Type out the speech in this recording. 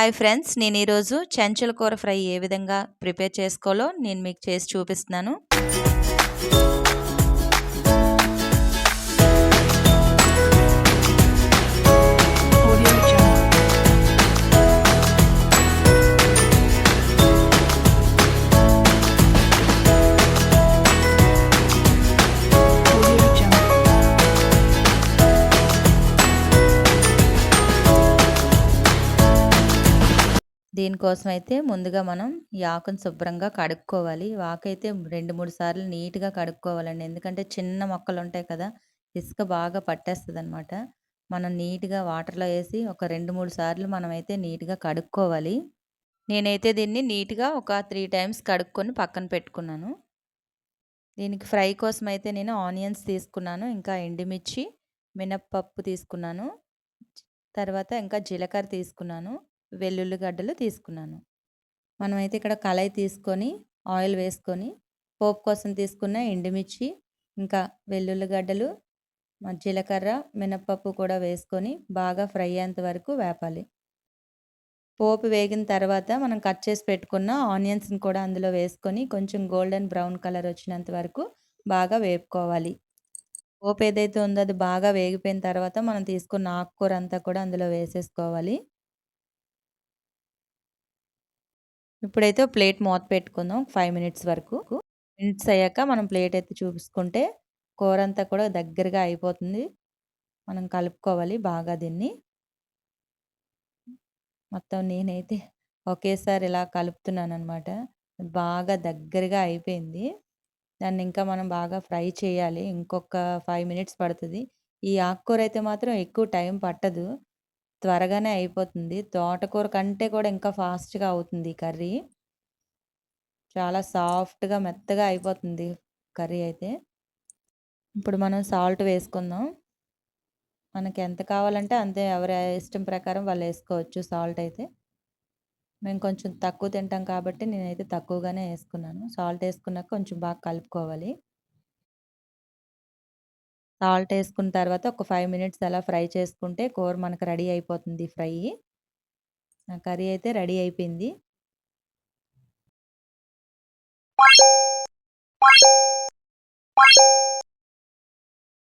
Hi friends, నేను ఈరోజు చెంచుల కూర ఫ్రై ఏ విధంగా ప్రిపేర్ చేసుకోవాలో నేను మీకు చేసి చూపిస్తున్నాను. దీనికోసం అయితే ముందుగా మనం ఈ ఆకును శుభ్రంగా కడుక్కోవాలి. ఆకైతే 2-3 సార్లు నీట్‌గా కడుక్కోవాలండి. ఎందుకంటే చిన్న మొక్కలు ఉంటాయి కదా! ఇసుక బాగా పట్టేస్తదనమాట. మనం నీట్‌గా వాటర్‌లో ఏసి ఒక 2-3 సార్లు మనమైతే నీట్‌గా కడుక్కోవాలి. నేనైతే దీన్ని నీట్‌గా ఒక 3 టైమ్స్ కడుక్కొని పక్కన పెట్టుకున్నాను. దీనికి ఫ్రై కోసం అయితే నేను ఆనియన్స్ తీసుకున్నాను. ఇంకా ఎండుమిర్చి, మినప్పప్పు తీసుకున్నాను. తర్వాత ఇంకా జీలకర్ర తీసుకున్నాను. వెల్లుల్లి గడ్డలు తీసుకున్నాను. మనమైతే ఇక్కడ కళాయి తీసుకొని ఆయిల్ వేసుకొని పోపు కోసం తీసుకున్న ఎండుమిర్చి, ఇంకా వెల్లుల్లి గడ్డలు, జీలకర్ర, మినప్పప్పు కూడా వేసుకొని బాగా ఫ్రై అయ్యేంత వరకు వేపాలి. పోపు వేగిన తర్వాత మనం కట్ చేసి పెట్టుకున్న ఆనియన్స్ని కూడా అందులో వేసుకొని కొంచెం గోల్డెన్ బ్రౌన్ కలర్ వచ్చినంత వరకు బాగా వేపుకోవాలి. పోపు ఏదైతే ఉందో అది బాగా వేగిపోయిన తర్వాత మనం తీసుకున్న ఆకుకూర అంతా కూడా అందులో వేసేసుకోవాలి. ఇప్పుడైతే ప్లేట్ మూత పెట్టుకుందాం 5 మినిట్స్ వరకు. మినిట్స్ అయ్యాక మనం ప్లేట్ ఎత్తి చూసుకుంటే కూర అంతా కూడా దగ్గరగా అయిపోతుంది. మనం కలుపుకోవాలి బాగా దీన్ని. మొత్తం నేనైతే ఒకేసారి ఇలా కలుపుతున్నాననమాట. బాగా దగ్గరగా అయిపోయింది. దాన్ని ఇంకా మనం బాగా ఫ్రై చేయాలి. ఇంకొక 5 మినిట్స్ పడుతది. ఈ ఆకుకూర అయితే మాత్రం ఎక్కువ టైం పట్టదు. త్వరగానే అయిపోతుంది. తోటకూర కంటే కూడా ఇంకా ఫాస్ట్‌గా అవుతుంది ఈ కర్రీ. చాలా సాఫ్ట్‌గా మెత్తగా అయిపోతుంది కర్రీ అయితే. ఇప్పుడు మనం సాల్ట్ వేసుకుందాం. మనకి ఎంత కావాలంటే అంతే ఎవరి ఇష్టం ప్రకారం వాళ్ళు ఏసుకోవచ్చు సాల్ట్ అయితే. మేము కొంచెం తక్కువ తింటాం కాబట్టి నేనైతే తక్కువగానే ఏసుకున్నాను. సాల్ట్ ఏసుకున్నాక కొంచెం బాగా కలుపుకోవాలి. సాల్ట్ ఏసుకున్న తర్వాత ఒక 5 మినిట్స్ అలా ఫ్రై చేసుకుంటే కూర మనకు రెడీ అయిపోతుంది ఫ్రై. నా కర్రీ అయితే రెడీ అయిపోయింది.